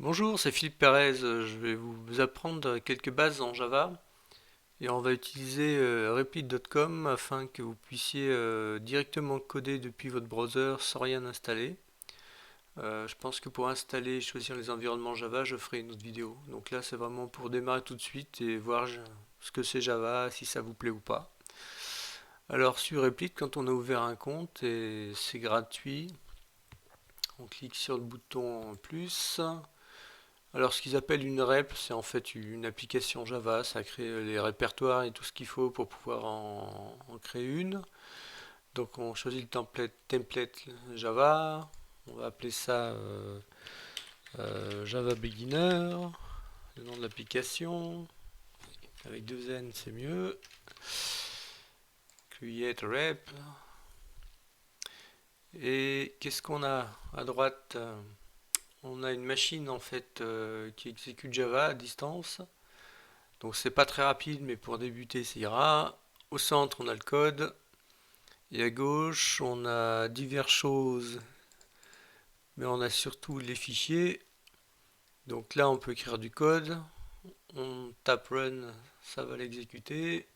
Bonjour, c'est Philippe Pérez. Je vais vous apprendre quelques bases en Java et on va utiliser Replit.com afin que vous puissiez directement coder depuis votre browser sans rien installer. Je pense que pour installer et choisir les environnements Java, je ferai une autre vidéo. Donc là, c'est vraiment pour démarrer tout de suite et voir ce que c'est Java, si ça vous plaît ou pas. Alors sur Replit, quand on a ouvert un compte et c'est gratuit, on clique sur le bouton plus. Alors, ce qu'ils appellent une rep, c'est en fait une application Java. Ça crée les répertoires et tout ce qu'il faut pour pouvoir en créer une. Donc, on choisit le template Java. On va appeler ça Java Beginner, le nom de l'application. Avec deux N, c'est mieux. Create rep. Et qu'est-ce qu'on a à droite? On a une machine en fait qui exécute Java à distance. Donc c'est pas très rapide, mais pour débuter, ça ira. Au centre, on a le code. Et à gauche, on a diverses choses, mais on a surtout les fichiers. Donc là, on peut écrire du code. On tape run, ça va l'exécuter.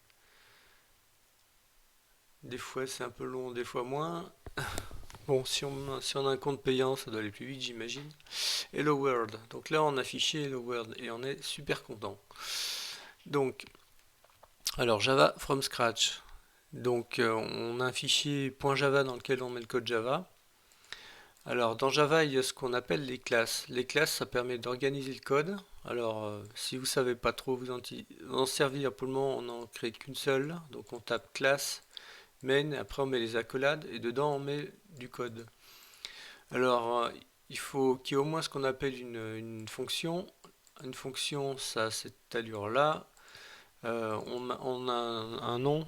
Des fois, c'est un peu long, des fois moins. Bon, si on a un compte payant, ça doit aller plus vite, j'imagine. Hello World. Donc là, on a affiché Hello World et on est super content. Donc, alors Java from scratch. Donc on a un fichier .java dans lequel on met le code Java. Alors dans Java, il y a ce qu'on appelle les classes. Les classes, ça permet d'organiser le code. Alors si vous savez pas trop vous en servir, pour le moment on n'en crée qu'une seule. Donc on tape classe, main, après on met les accolades et dedans on met du code. Alors il faut qu'il y ait au moins ce qu'on appelle une fonction. Une fonction, ça cette allure là. On a un nom.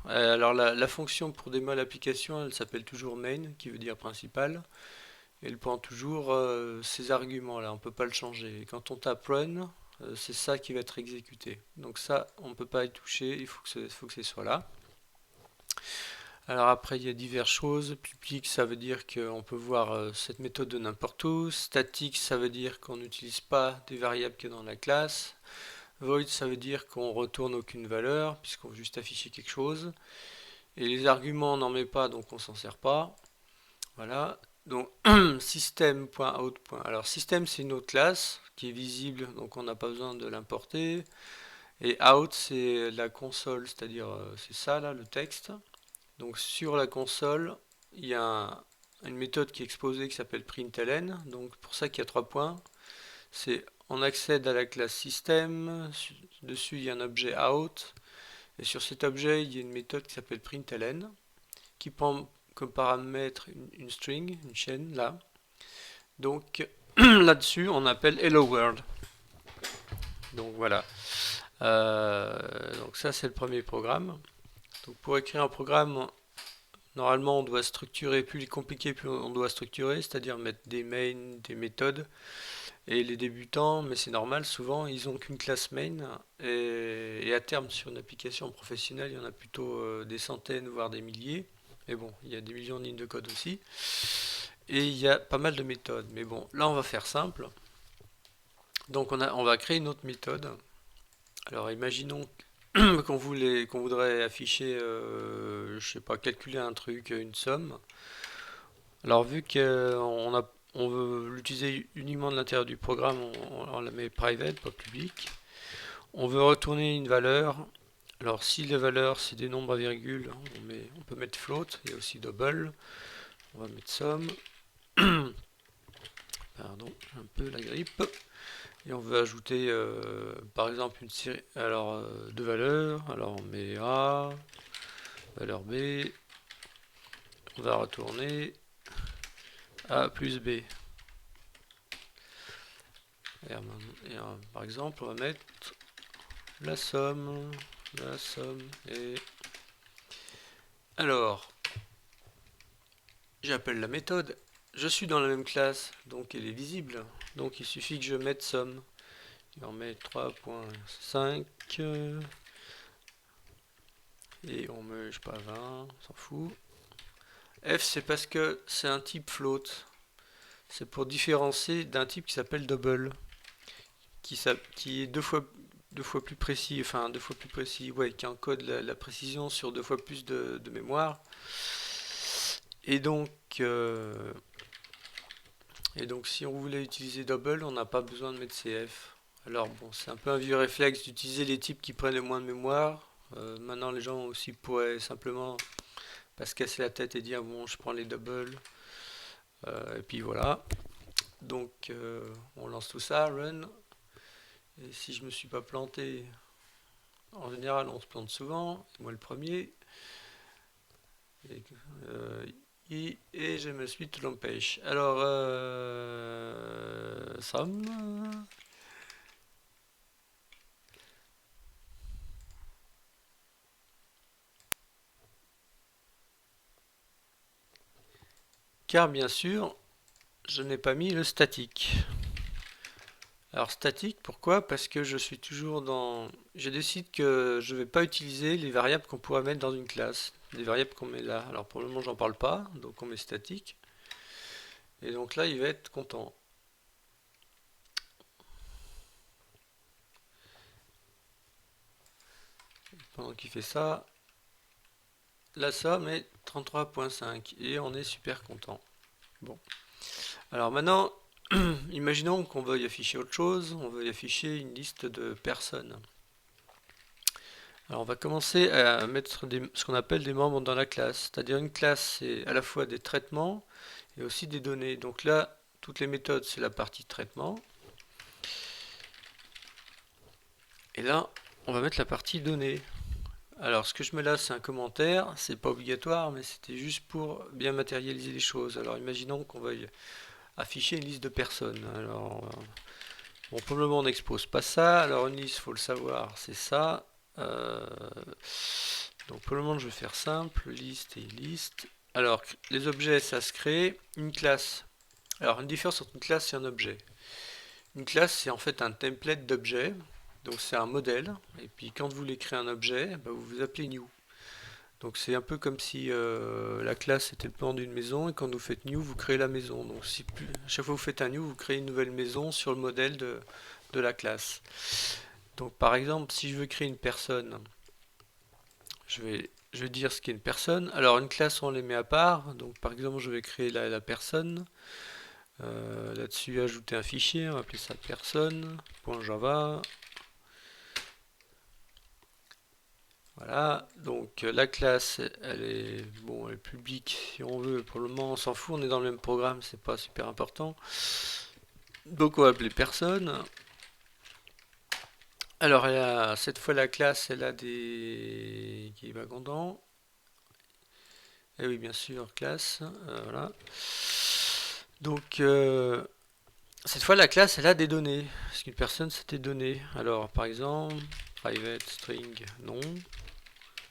Alors la fonction pour démarrer l'application, elle s'appelle toujours main, qui veut dire principal. Et elle prend toujours ces arguments-là, on ne peut pas le changer. Et quand on tape run, c'est ça qui va être exécuté. Donc ça, on ne peut pas y toucher, il faut que ce soit là. Alors après, il y a diverses choses. Public, ça veut dire qu'on peut voir cette méthode de n'importe où. Static, ça veut dire qu'on n'utilise pas des variables qui sont dans la classe. Void, ça veut dire qu'on retourne aucune valeur, puisqu'on veut juste afficher quelque chose. Et les arguments, on n'en met pas, donc on s'en sert pas. Voilà. Donc system.out. Alors system, c'est une autre classe qui est visible, donc on n'a pas besoin de l'importer. Et out, c'est la console, c'est-à-dire c'est ça là, le texte. Donc sur la console, il y a une méthode qui est exposée qui s'appelle println. Donc pour ça qu'il y a 3 points. C'est on accède à la classe system. Dessus il y a un objet out. Et sur cet objet, il y a une méthode qui s'appelle println qui prend comme paramètre une string, une chaîne là. Donc là-dessus, on appelle Hello World. Donc voilà. Donc ça, c'est le premier programme. Donc pour écrire un programme, normalement, on doit structurer. Plus il est compliqué, plus on doit structurer, c'est-à-dire mettre des mains, des méthodes. Et les débutants, mais c'est normal, souvent, ils ont qu'une classe main. Et à terme, sur une application professionnelle, il y en a plutôt des centaines, voire des milliers. Mais bon, il y a des millions de lignes de code aussi. Et il y a pas mal de méthodes. Mais bon, là, on va faire simple. Donc on va créer une autre méthode. Alors imaginons qu'on voudrait afficher, je sais pas, calculer un truc, une somme. Alors vu on veut l'utiliser uniquement de l'intérieur du programme, on la met private, pas public. On veut retourner une valeur. Alors si les valeurs c'est des nombres à virgule, on peut mettre float, il y a aussi double. On va mettre somme. Pardon, un peu la grippe. Et on veut ajouter par exemple une série de valeurs. Alors on met A, valeur B, on va retourner A plus B. Par exemple, on va mettre la somme, et alors j'appelle la méthode. Je suis dans la même classe, donc elle est visible. Donc il suffit que je mette somme. Et on met 3.5 et on met, je sais pas, 20, on s'en fout. F, c'est parce que c'est un type float. c'est pour différencier d'un type qui s'appelle double, qui est deux fois plus précis, enfin deux fois plus précis, ouais, qui encode la précision sur deux fois plus de mémoire. Et donc, euh, et donc si on voulait utiliser double, on n'a pas besoin de mettre CF. Alors bon, c'est un peu un vieux réflexe d'utiliser les types qui prennent le moins de mémoire. Maintenant, les gens aussi pourraient simplement pas se casser la tête et dire bon, je prends les doubles. Et puis voilà. Donc, on lance tout ça, run. Et si je me suis pas planté, en général, on se plante souvent. Moi, le premier. Et, euh, et je me suis tout l'empêche. Alors, Sam. Car bien sûr, je n'ai pas mis le statique. Alors statique, pourquoi? Parce que je suis toujours dans... Je décide que je ne vais pas utiliser les variables qu'on pourrait mettre dans une classe. Les variables qu'on met là. Alors pour le moment, j'en parle pas, donc on met statique. Et donc là, il va être content. Pendant qu'il fait ça, la somme est 33,5 et on est super content. Bon. Alors maintenant, imaginons qu'on veuille afficher autre chose. On veuille afficher une liste de personnes. Alors on va commencer à mettre ce qu'on appelle des membres dans la classe. C'est-à-dire une classe, c'est à la fois des traitements et aussi des données. Donc là, toutes les méthodes, c'est la partie traitement. Et là, on va mettre la partie données. Alors ce que je mets là, c'est un commentaire. C'est pas obligatoire, mais c'était juste pour bien matérialiser les choses. Alors imaginons qu'on veuille afficher une liste de personnes. Alors, bon, pour le moment, on n'expose pas ça. Alors une liste, faut le savoir, c'est ça. Euh, donc pour le moment, je vais faire simple, liste et liste. Alors les objets, ça se crée. Une classe. Alors une différence entre une classe et un objet. Une classe, c'est en fait un template d'objet. Donc c'est un modèle. Et puis quand vous voulez créer un objet, bah, vous vous appelez new. Donc c'est un peu comme si la classe était le plan d'une maison et quand vous faites new, vous créez la maison. Donc si plus, à chaque fois que vous faites un new, vous créez une nouvelle maison sur le modèle de la classe. Donc par exemple, si je veux créer une personne, je vais dire ce qu'est une personne. Alors une classe, on les met à part. Donc par exemple, je vais créer la personne. Là-dessus, ajouter un fichier. On va appeler ça personne.java. Voilà. Donc la classe, elle est bon, elle est publique si on veut. Pour le moment, on s'en fout. On est dans le même programme. C'est pas super important. Donc on va appeler personne. Alors cette fois la classe, elle a des qui est vagondant. Et oui, bien sûr, classe. Voilà. Donc, cette fois, la classe, elle a des données. Parce qu'une personne, c'est des données. Alors, par exemple, private string nom,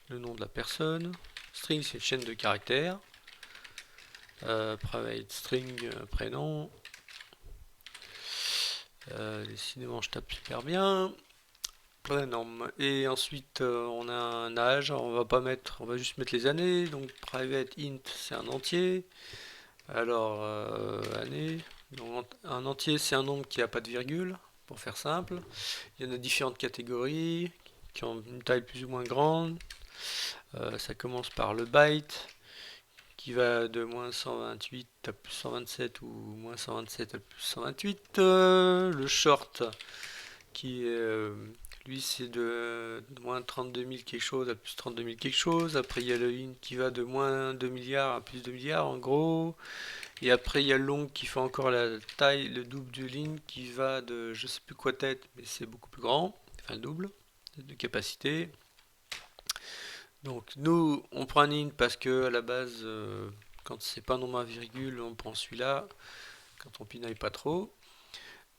le nom de la personne. String, c'est une chaîne de caractères. Private string prénom. Décidément, je tape super bien. Prénom. Et ensuite, on a un âge. Alors, on va juste mettre les années. Donc, private int, c'est un entier. Alors, année. Donc, un entier, c'est un nombre qui n'a pas de virgule, pour faire simple. Il y en a différentes catégories qui ont une taille plus ou moins grande. Ça commence par le byte, qui va de moins 128 à plus 127 ou moins 127 à plus 128. Le short, qui est, lui, c'est de moins 32 000 quelque chose à plus 32 000 quelque chose. Après, il y a le int qui va de moins 2 milliards à plus 2 milliards, en gros. Et après, il y a le long qui fait encore la taille, le double du ling qui va de je sais plus quoi tête, mais c'est beaucoup plus grand, enfin le double de capacité. Donc nous, on prend un int parce que à la base, quand c'est pas un nombre à virgule, on prend celui-là, quand on pinaille pas trop.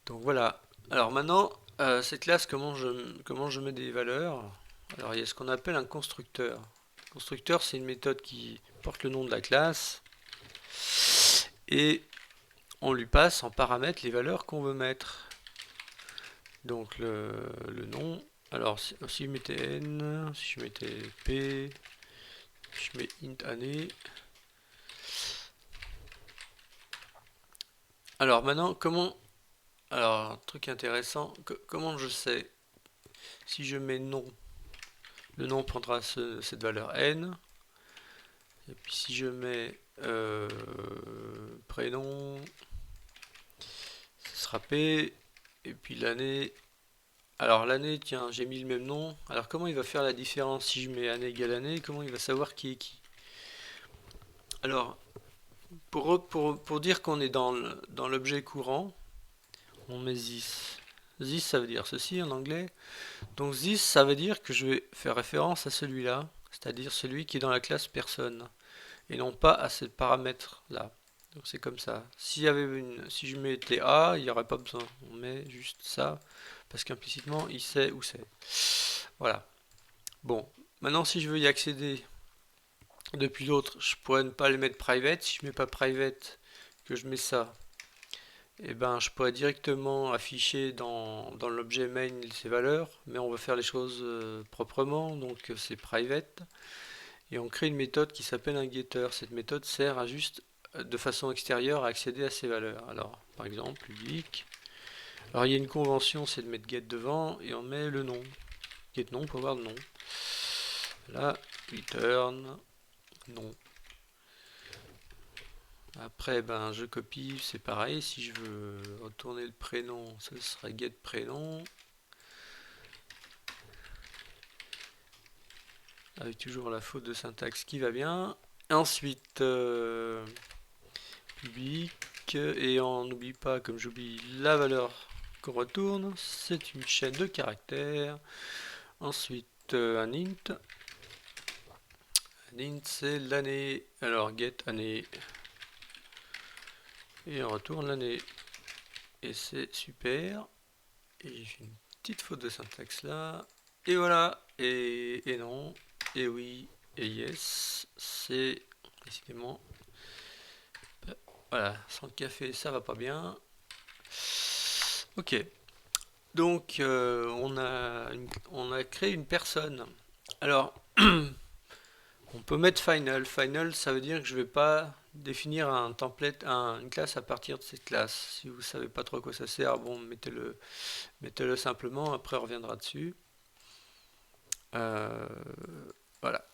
Donc voilà. Alors maintenant, cette classe, comment je mets des valeurs? Alors il y a ce qu'on appelle un constructeur. Constructeur, c'est une méthode qui porte le nom de la classe et on lui passe en paramètre les valeurs qu'on veut mettre. Donc le nom. Alors si je mettais n, si je mettais p, je mets int année. Alors maintenant, comment... Alors, un truc intéressant, comment je sais si je mets nom, le nom prendra cette valeur n, et puis si je mets prénom, ce sera p, et puis l'année... Alors l'année, tiens, j'ai mis le même nom, alors comment il va faire la différence si je mets année égale année, comment il va savoir qui est qui? Alors, pour dire qu'on est dans l'objet courant, on met this. This, ça veut dire ceci en anglais. Donc this, ça veut dire que je vais faire référence à celui-là, c'est-à-dire celui qui est dans la classe personne, et non pas à ce paramètre-là. Donc c'est comme ça. Si je mettais A, il n'y aurait pas besoin. On met juste ça, parce qu'implicitement, il sait où c'est. Voilà. Bon, maintenant si je veux y accéder depuis l'autre, je pourrais ne pas le mettre private. Si je mets pas private, que je mets ça, et ben je pourrais directement afficher dans l'objet main ces valeurs, mais on va faire les choses proprement, donc c'est private, et on crée une méthode qui s'appelle un getter. Cette méthode sert à juste de façon extérieure à accéder à ces valeurs. Alors par exemple public, alors il y a une convention, c'est de mettre get devant, et on met le nom, get nom pour voir le nom. Là, return nom. Après, ben, je copie, c'est pareil. Si je veux retourner le prénom, ce serait get prénom. Avec toujours la faute de syntaxe qui va bien. Et ensuite, public. Et on n'oublie pas, comme j'oublie la valeur qu'on retourne, c'est une chaîne de caractères. Ensuite, un int. Un int, c'est l'année. Alors, get année. Et on retourne l'année. Et c'est super. Et j'ai fait une petite faute de syntaxe là. Et voilà. Et non. Et oui. Et yes. C'est décidément. Voilà. Sans le café, ça va pas bien. Ok. Donc, on a créé une personne. Alors, on peut mettre final. Final, ça veut dire que je vais pas définir un template, une classe à partir de cette classe. Si vous savez pas trop à quoi ça sert, bon, mettez-le simplement. Après, on reviendra dessus. Euh, voilà.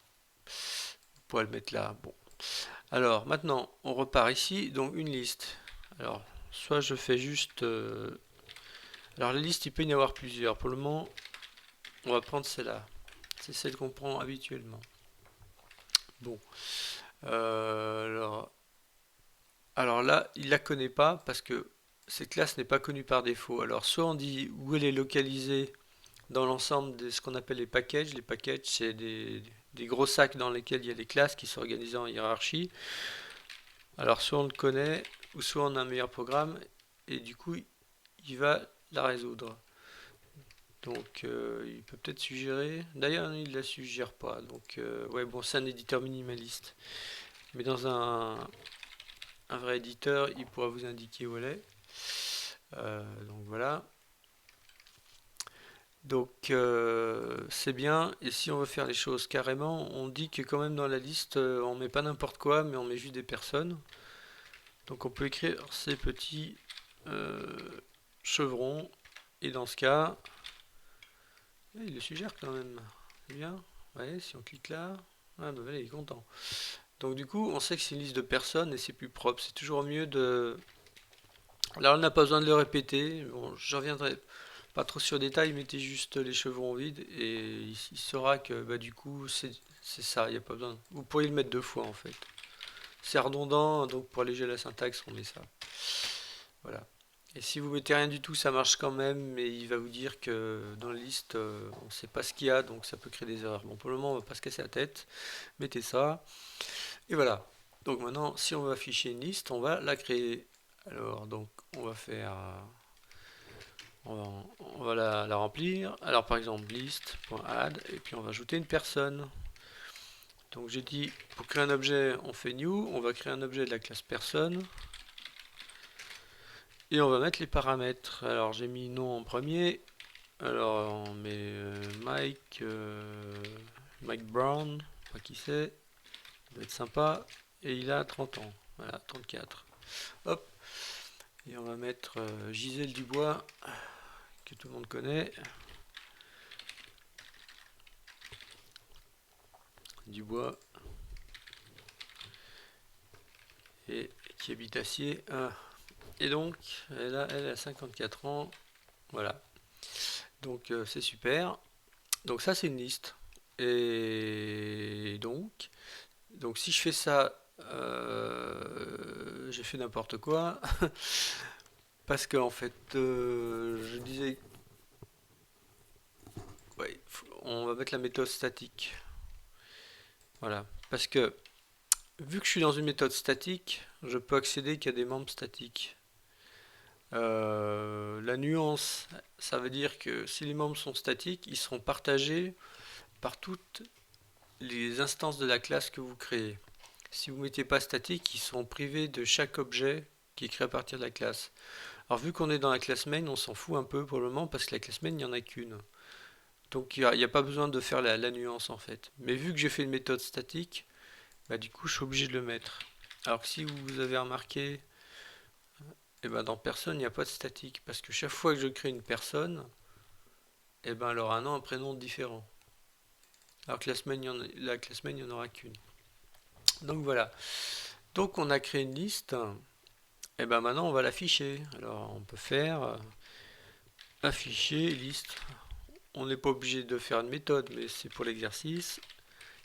Vous pourrez le mettre là. Bon. Alors, maintenant, on repart ici. Donc, une liste. Alors, soit je fais juste... alors, les listes, il peut y en avoir plusieurs. Pour le moment, on va prendre celle-là. C'est celle qu'on prend habituellement. Bon. Alors là, il la connaît pas parce que cette classe n'est pas connue par défaut. Alors, soit on dit où elle est localisée dans l'ensemble de ce qu'on appelle les packages. Les packages, c'est des gros sacs dans lesquels il y a les classes qui sont organisées en hiérarchie. Alors soit on le connaît, ou soit on a un meilleur programme, et du coup, il va la résoudre. Donc il peut peut-être suggérer. D'ailleurs, il ne la suggère pas. Donc ouais, bon, c'est un éditeur minimaliste. Mais dans un vrai éditeur, il pourra vous indiquer où elle est. Donc voilà. Donc c'est bien, et si on veut faire les choses carrément, on dit que quand même dans la liste, on met pas n'importe quoi, mais on met juste des personnes. Donc on peut écrire ces petits chevrons, et dans ce cas, il le suggère quand même. C'est bien. Ouais, si on clique là, ah bah voilà, il est content. Donc du coup, on sait que c'est une liste de personnes et c'est plus propre. C'est toujours mieux de... Là, on n'a pas besoin de le répéter. Bon, je reviendrai pas trop sur le détail, mettez juste les chevrons vides et il saura que bah, du coup c'est ça, il n'y a pas besoin. Vous pourriez le mettre deux fois en fait. C'est redondant, donc pour alléger la syntaxe, on met ça. Voilà. Et si vous mettez rien du tout, ça marche quand même, mais il va vous dire que dans la liste, on ne sait pas ce qu'il y a, donc ça peut créer des erreurs. Bon, pour le moment, on va pas se casser la tête. Mettez ça. Et voilà. Donc maintenant, si on veut afficher une liste, on va la créer. Alors, donc, on va faire... On va la remplir. Alors par exemple list.add et puis on va ajouter une personne. Donc j'ai dit pour créer un objet on fait new, on va créer un objet de la classe personne et on va mettre les paramètres. Alors j'ai mis nom en premier. Alors on met Mike Brown, pas qui c'est, ça va être sympa et il a 30 ans. Voilà, 34. Hop. Et on va mettre Gisèle Dubois, que tout le monde connaît. Dubois. Et qui habite Acier. Et donc, elle a 54 ans. Voilà. Donc, c'est super. Donc, ça, c'est une liste. Et donc si je fais ça, j'ai fait n'importe quoi. Parce que, en fait, je disais, ouais, on va mettre la méthode statique. Voilà. Parce que, vu que je suis dans une méthode statique, je peux accéder qu'à des membres statiques. La nuance, ça veut dire que si les membres sont statiques, ils seront partagés par toutes les instances de la classe que vous créez. Si vous ne mettez pas statique, ils seront privés de chaque objet qui est créé à partir de la classe. Alors vu qu'on est dans la classe main, on s'en fout un peu pour le moment parce que la classe main, il n'y en a qu'une. Donc il n'y a pas besoin de faire la nuance en fait. Mais vu que j'ai fait une méthode statique, bah, du coup je suis obligé de le mettre. Alors que si vous avez remarqué, eh ben, dans personne, il n'y a pas de statique. Parce que chaque fois que je crée une personne, eh ben, elle aura un nom, un prénom différent. Alors que la classe main, il n'y en aura qu'une. Donc voilà. Donc on a créé une liste. Et ben maintenant on va l'afficher. Alors on peut faire afficher liste. On n'est pas obligé de faire une méthode, mais c'est pour l'exercice.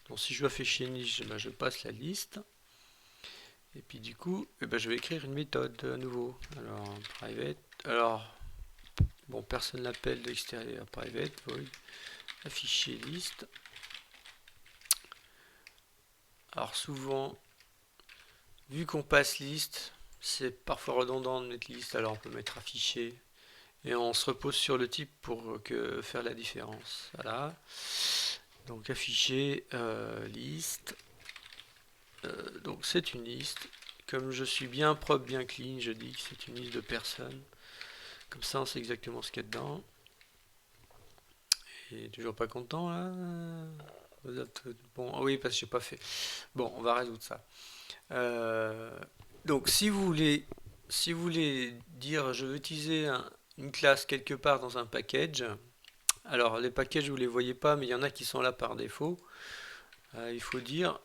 Donc si je veux afficher une liste, ben, je passe la liste. Et puis du coup, eh ben, je vais écrire une méthode à nouveau. Alors private. Alors bon, personne l'appelle de l'extérieur. Private void afficher liste. Alors souvent, vu qu'on passe liste, c'est parfois redondant de mettre liste, alors on peut mettre affiché. Et on se repose sur le type pour faire la différence. Voilà. Donc afficher liste. Donc c'est une liste. Comme je suis bien propre, bien clean, je dis que c'est une liste de personnes. Comme ça on sait exactement ce qu'il y a dedans. Et toujours pas content là. Bon, oui, parce que j'ai pas fait. Bon, on va résoudre ça. Euh, donc si vous voulez dire je veux utiliser une classe quelque part dans un package, alors les packages vous les voyez pas, mais il y en a qui sont là par défaut. Il faut dire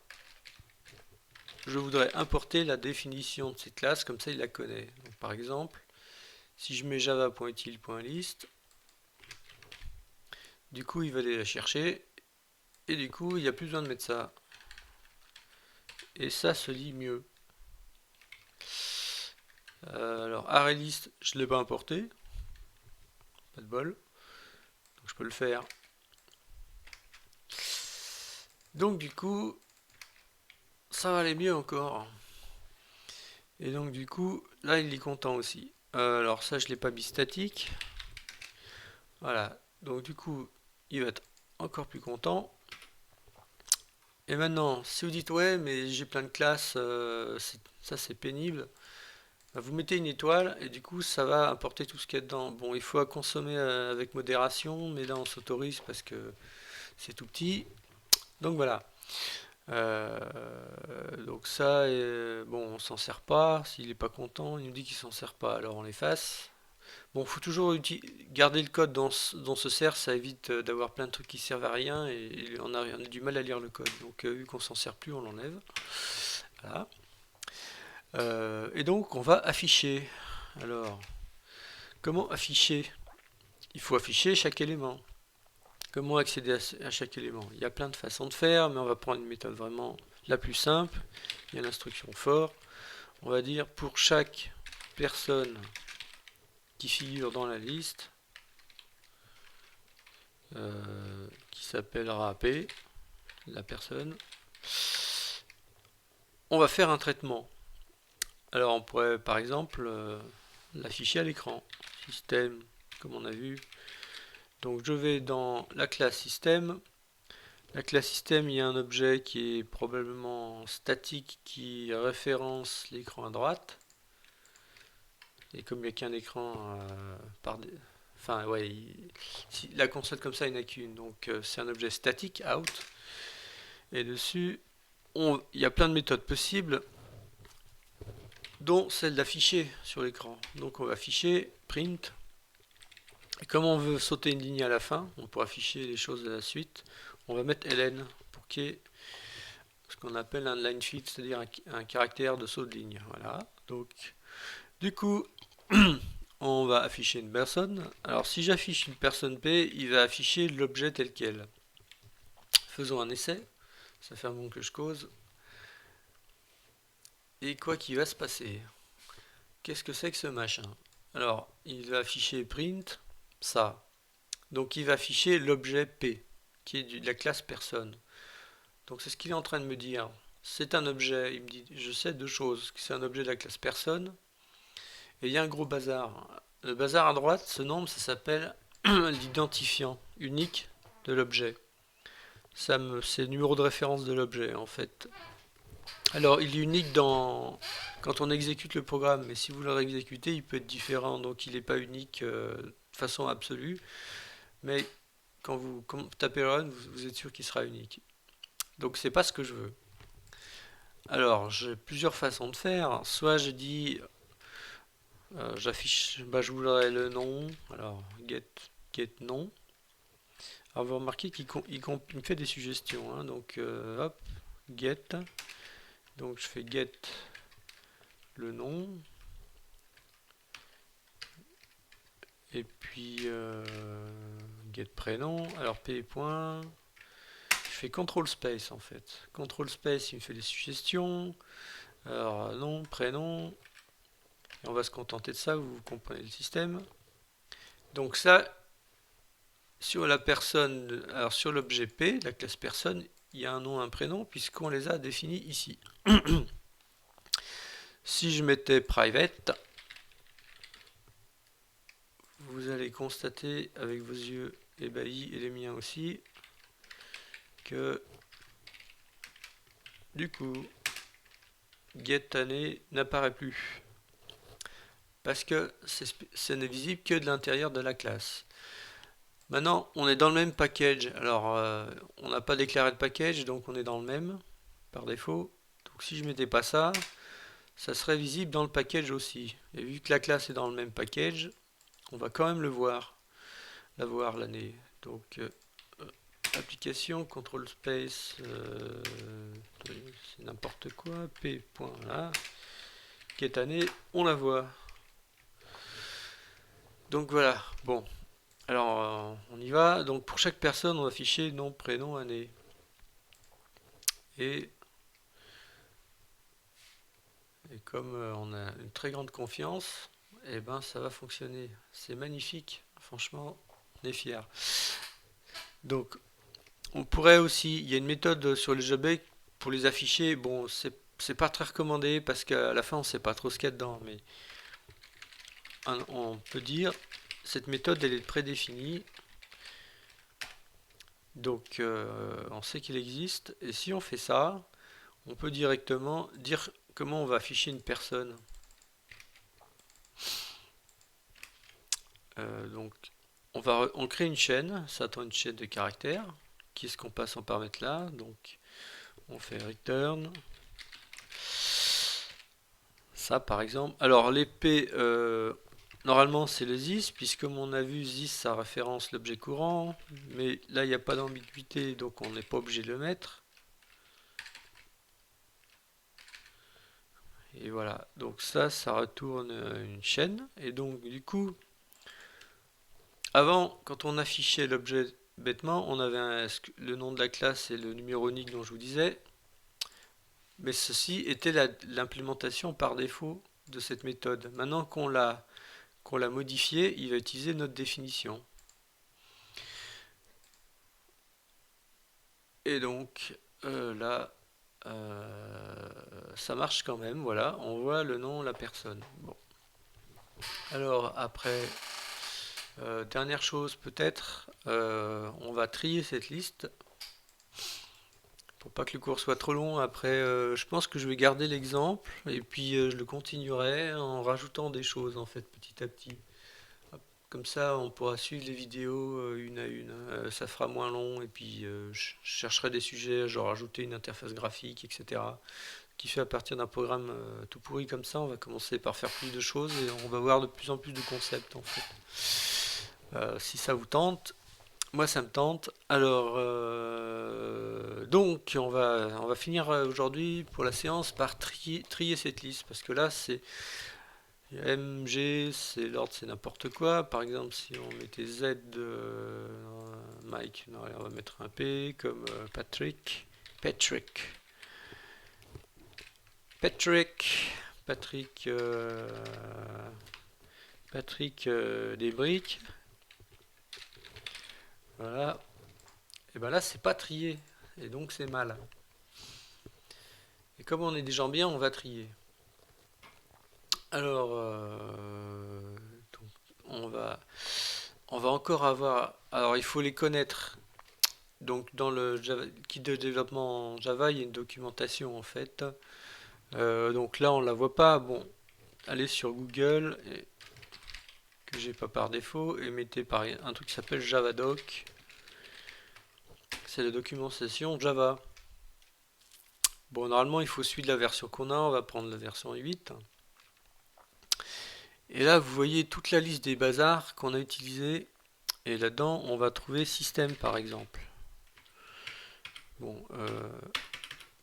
je voudrais importer la définition de cette classe, comme ça il la connaît. Donc, par exemple, si je mets java.util.list, du coup il va aller la chercher, et du coup il n'y a plus besoin de mettre ça. Et ça se lit mieux. Alors ArrayList, je ne l'ai pas importé, pas de bol, donc je peux le faire. Donc du coup, ça va aller mieux encore. Et donc du coup, là il est content aussi. Alors ça je l'ai pas mis statique. Voilà, donc du coup, il va être encore plus content. Et maintenant, si vous dites ouais, mais j'ai plein de classes, ça c'est pénible, bah, vous mettez une étoile et du coup ça va apporter tout ce qu'il y a dedans. Bon, il faut à consommer avec modération, mais là on s'autorise parce que c'est tout petit. Donc voilà. Euh, donc ça, bon, on s'en sert pas. S'il n'est pas content, il nous dit qu'il s'en sert pas, alors on l'efface. Bon, faut toujours garder le code dont se sert, ça évite d'avoir plein de trucs qui servent à rien et on a du mal à lire le code. Donc vu qu'on s'en sert plus, on l'enlève. Voilà. Et donc on va afficher. Alors, comment afficher? Il faut afficher chaque élément. Comment accéder à chaque élément? Il y a plein de façons de faire, mais on va prendre une méthode vraiment la plus simple. Il y a l'instruction for. On va dire pour chaque personne qui figure dans la liste, qui s'appellera P, la personne, on va faire un traitement. Alors on pourrait par exemple l'afficher à l'écran. Système, comme on a vu. Donc je vais dans la classe système. La classe système, il y a un objet qui est probablement statique qui référence l'écran à droite. Et comme il n'y a qu'un écran enfin ouais, si la console comme ça il n'y en a qu'une, donc c'est un objet statique out. Et dessus, il y a plein de méthodes possibles. dont celle d'afficher sur l'écran. Donc on va afficher print. Et comme on veut sauter une ligne à la fin, on pourra afficher les choses de la suite. On va mettre ln pour qu'il y ait ce qu'on appelle un line fit, c'est-à-dire un caractère de saut de ligne. Voilà. Donc du coup, on va afficher une personne. Alors si j'affiche une personne P, il va afficher l'objet tel quel. Faisons un essai. Ça fait un moment que je cause. Et quoi qu'il va se passer? Qu'est-ce que c'est que ce machin? Alors, il va afficher print, ça. Donc il va afficher l'objet P, qui est de la classe personne. Donc c'est ce qu'il est en train de me dire. C'est un objet, il me dit, je sais deux choses, que c'est un objet de la classe personne, et il y a un gros bazar. Le bazar à droite, ce nombre, ça s'appelle l'identifiant unique de l'objet. C'est le numéro de référence de l'objet, en fait. Alors, il est unique quand on exécute le programme, mais si vous le réexécutez, il peut être différent, donc il n'est pas unique de façon absolue, mais quand vous tapez run, vous êtes sûr qu'il sera unique. Donc c'est pas ce que je veux. Alors, j'ai plusieurs façons de faire. Soit je dis, j'affiche, je voudrais le nom. Alors, get nom. Alors, vous remarquez qu'il me fait des suggestions, hein. Donc, hop, get. Donc, je fais get le nom. Et puis, get prénom. Alors, p point. Je fais control space en fait. Control space, il me fait des suggestions. Alors, nom, prénom. Et on va se contenter de ça, vous comprenez le système. Donc ça, sur la personne, alors sur l'objet P, la classe personne, il y a un nom, un prénom, puisqu'on les a définis ici. Si je mettais private, vous allez constater avec vos yeux ébahis et les miens aussi, que du coup, getAnnée n'apparaît plus. Parce que ce n'est visible que de l'intérieur de la classe. Maintenant, on est dans le même package. Alors, on n'a pas déclaré de package, donc on est dans le même par défaut. Donc, si je ne mettais pas ça, ça serait visible dans le package aussi. Et vu que la classe est dans le même package, on va quand même le voir, l'année. Donc, application, control space, c'est n'importe quoi, p. Là, get année, on la voit. Donc voilà, bon. Alors, on y va. Donc, pour chaque personne, on va afficher nom, prénom, année. Et comme on a une très grande confiance, eh ben, ça va fonctionner. C'est magnifique. Franchement, on est fiers. Donc, on pourrait aussi, il y a une méthode sur les objets pour les afficher. Bon, c'est pas très recommandé parce qu'à la fin, on sait pas trop ce qu'il y a dedans. Mais on peut dire, cette méthode, elle est prédéfinie. Donc, on sait qu'il existe. Et si on fait ça, on peut directement dire comment on va afficher une personne. Donc, on crée une chaîne, ça attend une chaîne de caractères. Qu'est-ce qu'on passe en paramètre là? Donc, on fait return. Ça, par exemple. Alors, l'épée, normalement, c'est le this, puisque comme on a vu, this, ça référence l'objet courant. Mais là, il n'y a pas d'ambiguïté, donc on n'est pas obligé de le mettre. Et voilà. Donc ça retourne une chaîne. Et donc, du coup, avant, quand on affichait l'objet bêtement, on avait le nom de la classe et le numéro unique dont je vous disais. Mais ceci était l'implémentation par défaut de cette méthode. Maintenant qu'on l'a modifié, il va utiliser notre définition. Et donc là, ça marche quand même. Voilà, on voit le nom, la personne. Bon. Alors après, dernière chose peut-être, on va trier cette liste. Pour pas que le cours soit trop long, après je pense que je vais garder l'exemple et puis je le continuerai en rajoutant des choses en fait petit à petit. Comme ça on pourra suivre les vidéos une à une, ça fera moins long et puis je chercherai des sujets, genre ajouter une interface graphique, etc. qui fait à partir d'un programme tout pourri comme ça. On va commencer par faire plus de choses et on va voir de plus en plus de concepts en fait. Si ça vous tente, moi ça me tente. Alors, donc on va finir aujourd'hui pour la séance par trier cette liste parce que là c'est MG, c'est l'ordre, c'est n'importe quoi. Par exemple, si on mettait Z de Mike, non, allez, on va mettre un P comme Patrick. Patrick. Patrick. Patrick. Patrick des briques. Voilà. Et ben là, c'est pas trié. Et donc, c'est mal. Et comme on est des gens bien, on va trier. Alors, donc, on va encore avoir. Alors, il faut les connaître. Donc, dans le kit de développement en Java, il y a une documentation en fait. Donc là, on la voit pas. Bon, allez sur Google, que j'ai pas par défaut, et mettez par un truc qui s'appelle Javadoc. C'est la documentation Java. Bon, normalement, il faut suivre la version qu'on a. On va prendre la version 8. Et là, vous voyez toute la liste des bazars qu'on a utilisés. Et là-dedans, on va trouver système, par exemple. Bon,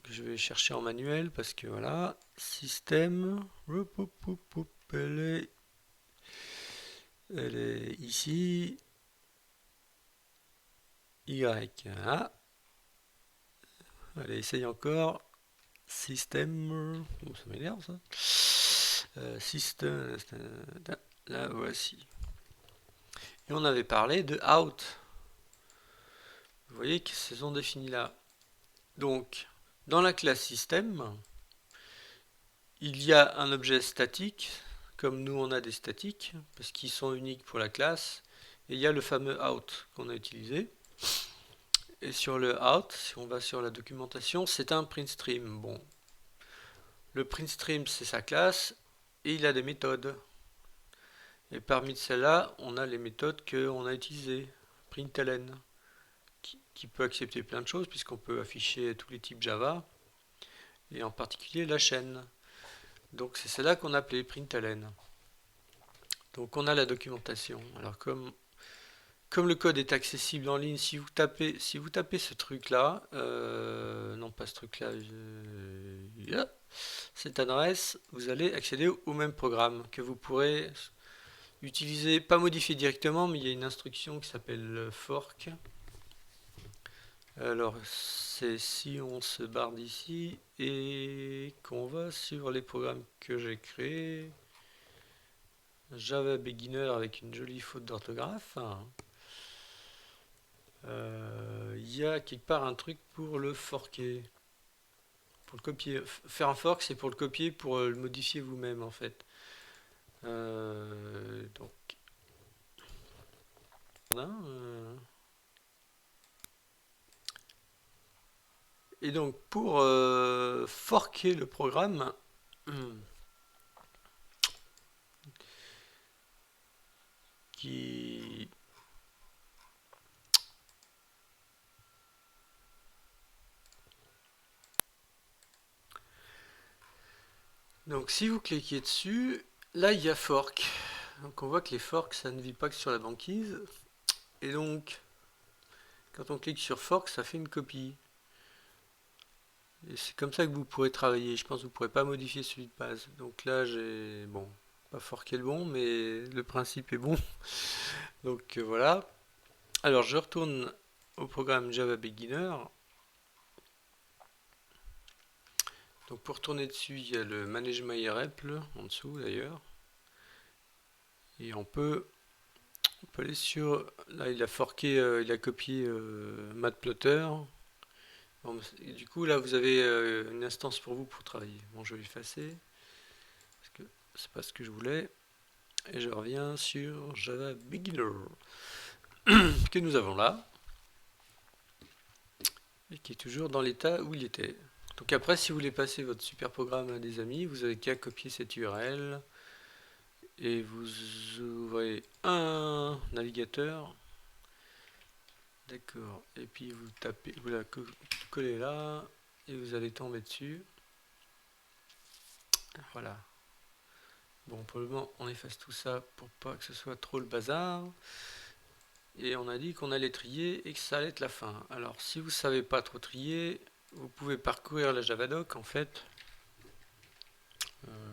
je vais chercher en manuel parce que voilà, système, elle est ici, Y, ah, allez, essaye encore, système, oh, ça m'énerve ça, système, là voici, et on avait parlé de out, vous voyez qu'ils se sont définis là, donc, dans la classe système, il y a un objet statique, comme nous on a des statiques, parce qu'ils sont uniques pour la classe, et il y a le fameux out qu'on a utilisé. Et sur le out, si on va sur la documentation, c'est un print stream. Bon, le print stream c'est sa classe, et il a des méthodes. Et parmi celles-là, on a les méthodes qu'on a utilisées. Println, qui peut accepter plein de choses, puisqu'on peut afficher tous les types Java, et en particulier la chaîne. Donc c'est celle-là qu'on appelait println. Donc on a la documentation. Alors comme le code est accessible en ligne, si vous tapez ce truc-là, non pas ce truc-là, cette adresse, vous allez accéder au même programme que vous pourrez utiliser, pas modifier directement, mais il y a une instruction qui s'appelle fork. Alors c'est si on se barre d'ici et qu'on va sur les programmes que j'ai créés. Java Beginner avec une jolie faute d'orthographe. Il y a quelque part un truc pour le forker. Pour le copier. Faire un fork, c'est pour le copier, pour le modifier vous-même en fait. Donc. Et donc pour forker le programme, qui donc si vous cliquez dessus, là il y a fork. Donc on voit que les forks ça ne vit pas que sur la banquise. Et donc quand on clique sur fork, ça fait une copie. Et c'est comme ça que vous pourrez travailler. Je pense que vous ne pourrez pas modifier celui de base. Donc là j'ai bon, pas forqué le bon, mais le principe est bon. Donc voilà. Alors je retourne au programme Java Beginner. Donc pour tourner dessus, il y a le Manage My REPL en dessous d'ailleurs. Et on peut aller sur... Là il a forqué, il a copié Matplotter. Bon, et du coup là vous avez une instance pour vous pour travailler. Bon, je vais effacer parce que c'est pas ce que je voulais. Et je reviens sur Java Beginner que nous avons là. Et qui est toujours dans l'état où il était. Donc après, si vous voulez passer votre super programme à des amis, vous avez qu'à copier cette URL et vous ouvrez un navigateur. D'accord. Et puis vous tapez, vous la collez là et vous allez tomber dessus. Voilà. Bon, pour le moment, on efface tout ça pour pas que ce soit trop le bazar. Et on a dit qu'on allait trier et que ça allait être la fin. Alors, si vous savez pas trop trier, vous pouvez parcourir la Javadoc en fait.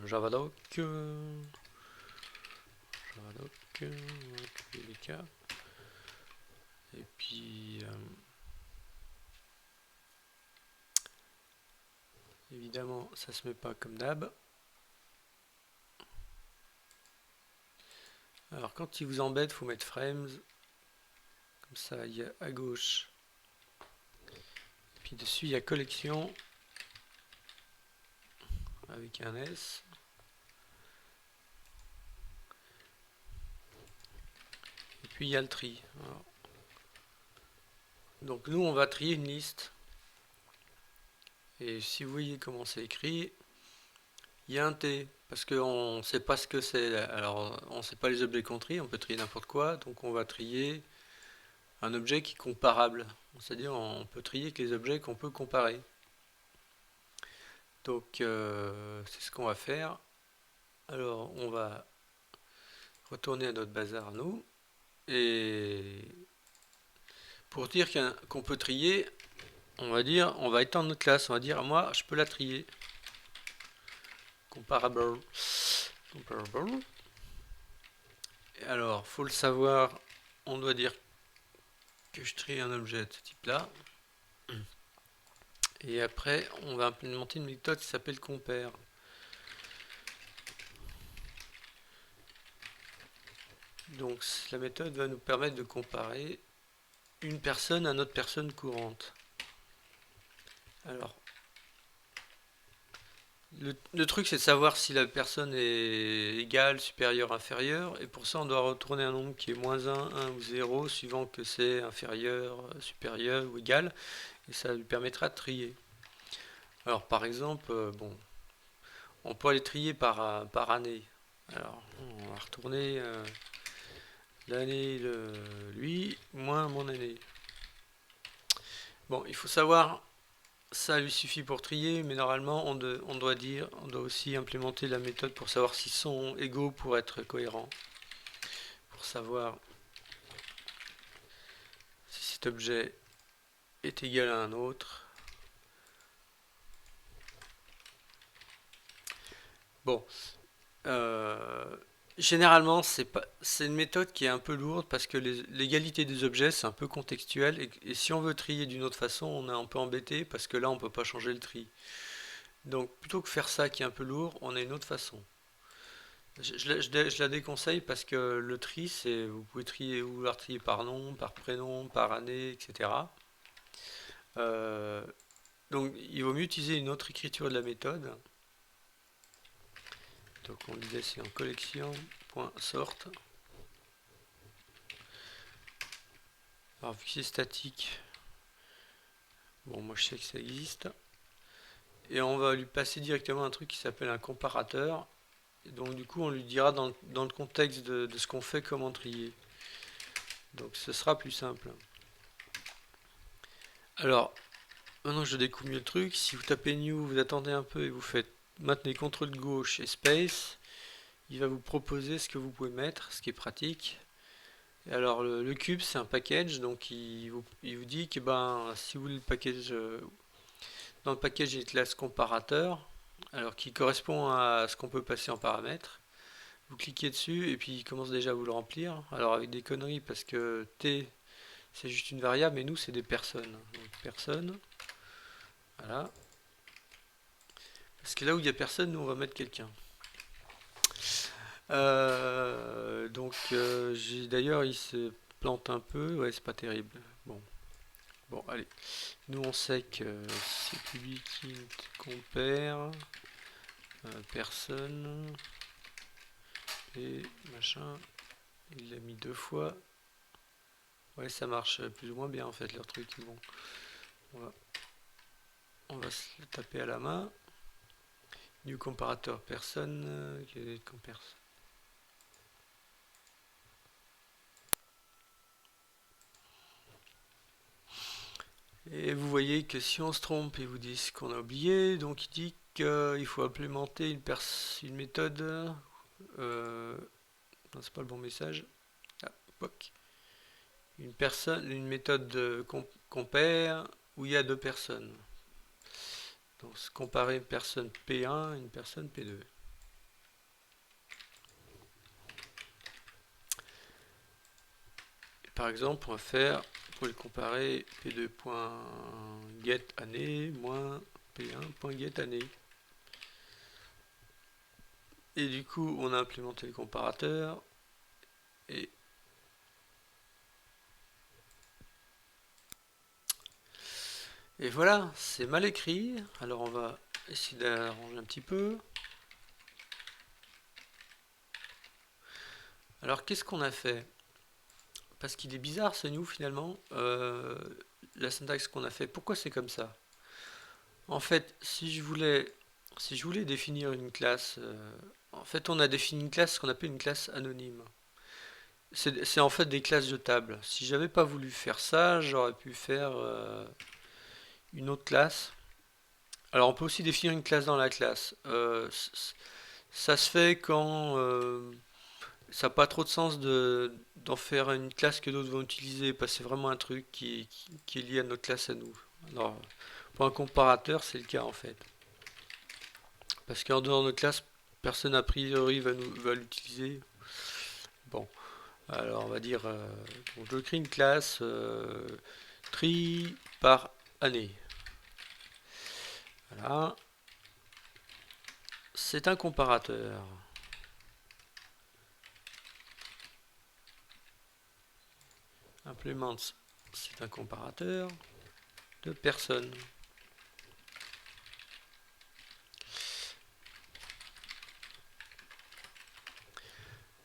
Javadoc, Javadoc, QDK. Et puis, évidemment, ça se met pas comme d'hab. Alors, quand il vous embête, faut mettre frames. Comme ça, il y a à gauche. Et puis dessus, il y a collection avec un S. Et puis il y a le tri. Alors, donc nous, on va trier une liste. Et si vous voyez comment c'est écrit, il y a un T. Parce qu'on ne sait pas ce que c'est. Alors, on ne sait pas les objets qu'on trie, on peut trier n'importe quoi. Donc on va trier un objet qui est comparable. C'est-à-dire on peut trier que les objets qu'on peut comparer. Donc c'est ce qu'on va faire. Alors on va retourner à notre bazar à nous. Et pour dire qu'on peut trier, on va étendre notre classe, on va dire moi je peux la trier. Comparable. Comparable. Et alors, faut le savoir, on doit dire que je trie un objet de ce type là. Et après, on va implémenter une méthode qui s'appelle compare. Donc la méthode va nous permettre de comparer une personne à notre personne courante. Alors, le truc c'est de savoir si la personne est égale, supérieure, inférieure, et pour ça on doit retourner un nombre qui est moins 1 ou 0, suivant que c'est inférieur, supérieur ou égal, et ça lui permettra de trier. Alors par exemple, bon, on peut aller trier par année. Alors on va retourner l'année lui, moins mon année. Bon, il faut savoir, ça lui suffit pour trier, mais normalement on doit aussi implémenter la méthode pour savoir s'ils sont égaux pour être cohérents. Pour savoir si cet objet est égal à un autre. Bon, généralement c'est une méthode qui est un peu lourde parce que l'égalité des objets c'est un peu contextuel et si on veut trier d'une autre façon on est un peu embêté parce que là on peut pas changer le tri. Donc plutôt que faire ça qui est un peu lourd, on a une autre façon. Je la déconseille parce que le tri, c'est vous pouvez vouloir trier par nom, par prénom, par année, etc. Euh, donc il vaut mieux utiliser une autre écriture de la méthode. Donc on disait c'est en collection.sort. Alors vu que c'est statique, bon moi je sais que ça existe. Et on va lui passer directement un truc qui s'appelle un comparateur. Et donc du coup on lui dira dans le contexte de ce qu'on fait comment trier. Donc ce sera plus simple. Alors maintenant je découpe mieux le truc. Si vous tapez new, vous attendez un peu et vous faites maintenez CTRL gauche et space, il va vous proposer ce que vous pouvez mettre, ce qui est pratique. Et alors le cube c'est un package, donc il vous dit que ben si vous voulez le package dans le package il y a une classe comparateur, alors qui correspond à ce qu'on peut passer en paramètres. Vous cliquez dessus et puis il commence déjà à vous le remplir. Alors avec des conneries parce que t c'est juste une variable et nous c'est des personnes. Donc personne. Voilà. Parce que là où il n'y a personne, nous on va mettre quelqu'un. D'ailleurs il se plante un peu, ouais c'est pas terrible. Bon allez. Nous on sait que c'est public int compare personne et machin. Il l'a mis deux fois. Ouais ça marche plus ou moins bien en fait leur truc. Bon. On va se le taper à la main. New comparateur personne. Et vous voyez que si on se trompe, ils vous disent qu'on a oublié. Donc il dit il faut implémenter une méthode. Non, c'est pas le bon message. Ah, poc. Une méthode de compare où il y a deux personnes. Donc, comparer une personne P1 et une personne P2. Et par exemple, on va faire, pour les comparer, P2.getAnnée moins P1.getAnnée. Et du coup, on a implémenté le comparateur. Et voilà, c'est mal écrit. Alors on va essayer d'arranger un petit peu. Alors qu'est-ce qu'on a fait? Parce qu'il est bizarre ce new finalement. La syntaxe qu'on a fait, pourquoi c'est comme ça? En fait, si je voulais définir une classe, en fait on a défini une classe qu'on appelle une classe anonyme. C'est en fait des classes de table. Si j'avais pas voulu faire ça, j'aurais pu faire une autre classe. Alors on peut aussi définir une classe dans la classe. Ça se fait quand ça n'a pas trop de sens d'en faire une classe que d'autres vont utiliser, parce que c'est vraiment un truc qui est lié à notre classe à nous. Alors, pour un comparateur, c'est le cas en fait. Parce qu'en dehors de notre classe, personne a priori va l'utiliser. Bon, alors on va dire, bon, je crée une classe tri par année. Voilà, c'est un comparateur. Implement, c'est un comparateur de personnes.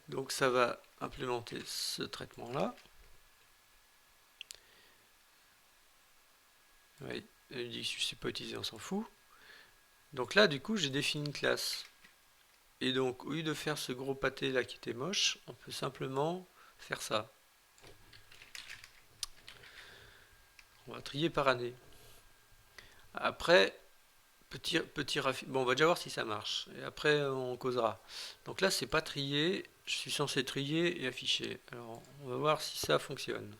Donc ça va implémenter ce traitement-là. Oui, il dit que je ne sais pas utiliser, on s'en fout. Donc là, du coup, j'ai défini une classe. Et donc, au lieu de faire ce gros pâté là qui était moche, on peut simplement faire ça. On va trier par année. Après, petit bon, on va déjà voir si ça marche. Et après, on causera. Donc là, c'est pas trié. Je suis censé trier et afficher. Alors, on va voir si ça fonctionne.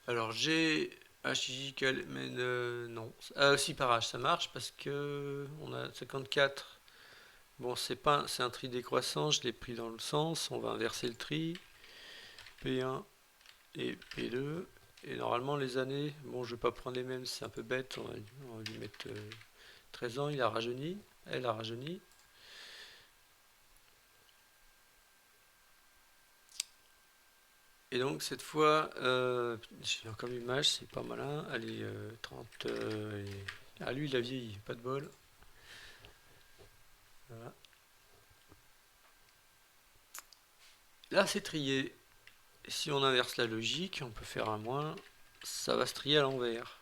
Alors, j'ai HJQL, mais non. Ah, si par H, ça marche parce que on a 54. Bon, c'est un tri décroissant, je l'ai pris dans le sens. On va inverser le tri. P1 et P2. Et normalement, les années, bon, je vais pas prendre les mêmes, c'est un peu bête. On va lui mettre 13 ans, il a rajeuni. Elle a rajeuni. Et donc, cette fois, j'ai encore l'image, c'est pas malin. Allez, 30. Ah, lui, il a vieilli, pas de bol. Voilà. Là, c'est trié. Et si on inverse la logique, on peut faire un moins. Ça va se trier à l'envers.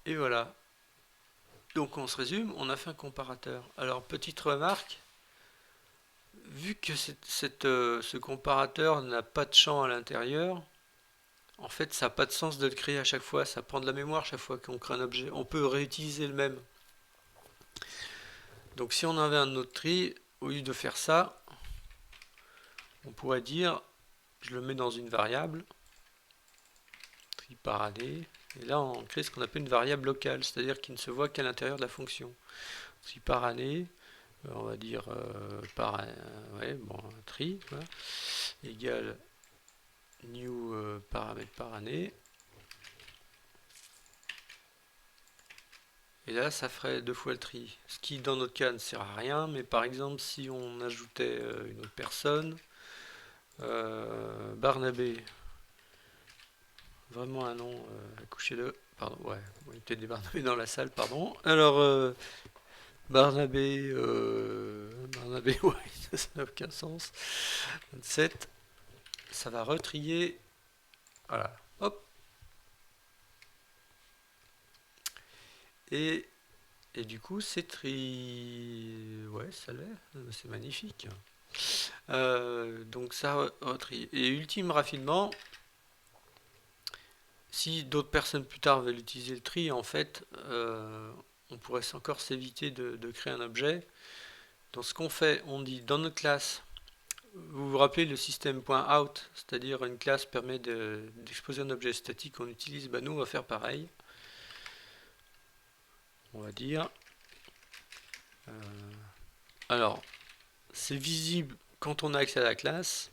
Et voilà. Donc on se résume, on a fait un comparateur. Alors petite remarque, vu que ce comparateur n'a pas de champ à l'intérieur, en fait ça n'a pas de sens de le créer à chaque fois, ça prend de la mémoire chaque fois qu'on crée un objet. On peut réutiliser le même. Donc si on avait un autre tri, au lieu de faire ça, on pourrait dire, je le mets dans une variable, tri par année, et là on crée ce qu'on appelle une variable locale, c'est-à-dire qui ne se voit qu'à l'intérieur de la fonction. Tri par année, on va dire ouais, bon, un tri, voilà, égale new paramètre par année. Et là, ça ferait deux fois le tri. Ce qui, dans notre cas, ne sert à rien. Mais par exemple, si on ajoutait une autre personne, Barnabé, vraiment un nom à coucher de... Pardon, ouais, il y a peut-être des Barnabé dans la salle, pardon. Alors, Barnabé, ouais, ça n'a aucun sens. 27, ça va retrier. Voilà, hop. Et du coup, c'est tri... Ouais, ça l'est. C'est magnifique. Donc ça retrie. Et ultime raffinement, si d'autres personnes plus tard veulent utiliser le tri, en fait, on pourrait encore s'éviter de créer un objet. Donc ce qu'on fait, on dit dans notre classe, vous vous rappelez le système .out, c'est-à-dire une classe permet d'exposer un objet statique qu'on utilise, bah nous on va faire pareil. On va dire, alors c'est visible quand on a accès à la classe.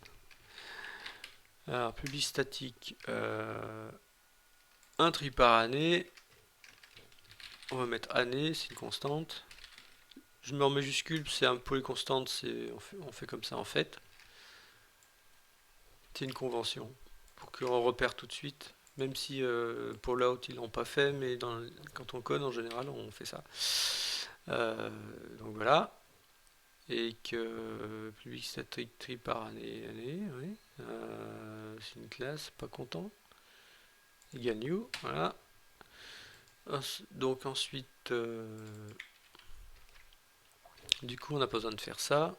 Alors public statique, un tri par année, on va mettre année, c'est une constante. Je mets en majuscule, c'est un peu les constantes, on fait comme ça en fait. C'est une convention pour qu'on repère tout de suite, même si pour l'out ils l'ont pas fait, mais quand on code en général on fait ça. Donc voilà. Et que public static tri par année, oui. C'est une classe, pas content. Égal new, voilà. Donc ensuite, du coup on n'a pas besoin de faire ça.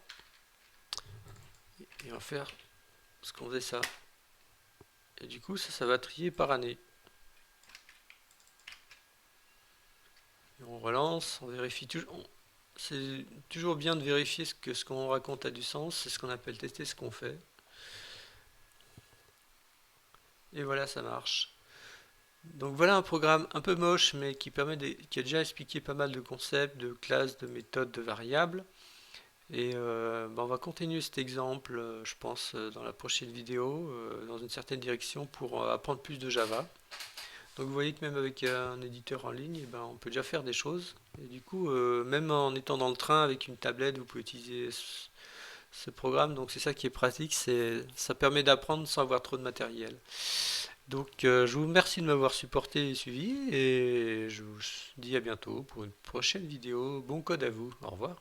Et on va faire ce qu'on faisait ça. Et du coup ça va trier par année. Et on relance, on vérifie toujours. C'est toujours bien de vérifier ce qu'on raconte a du sens, c'est ce qu'on appelle tester ce qu'on fait. Et voilà, ça marche. Donc voilà un programme un peu moche, mais qui qui a déjà expliqué pas mal de concepts, de classes, de méthodes, de variables. Et on va continuer cet exemple, je pense, dans la prochaine vidéo, dans une certaine direction pour apprendre plus de Java. Donc vous voyez que même avec un éditeur en ligne, on peut déjà faire des choses. Et du coup, même en étant dans le train avec une tablette, vous pouvez utiliser ce programme. Donc c'est ça qui est pratique, ça permet d'apprendre sans avoir trop de matériel. Donc je vous remercie de m'avoir supporté et suivi et je vous dis à bientôt pour une prochaine vidéo. Bon code à vous. Au revoir.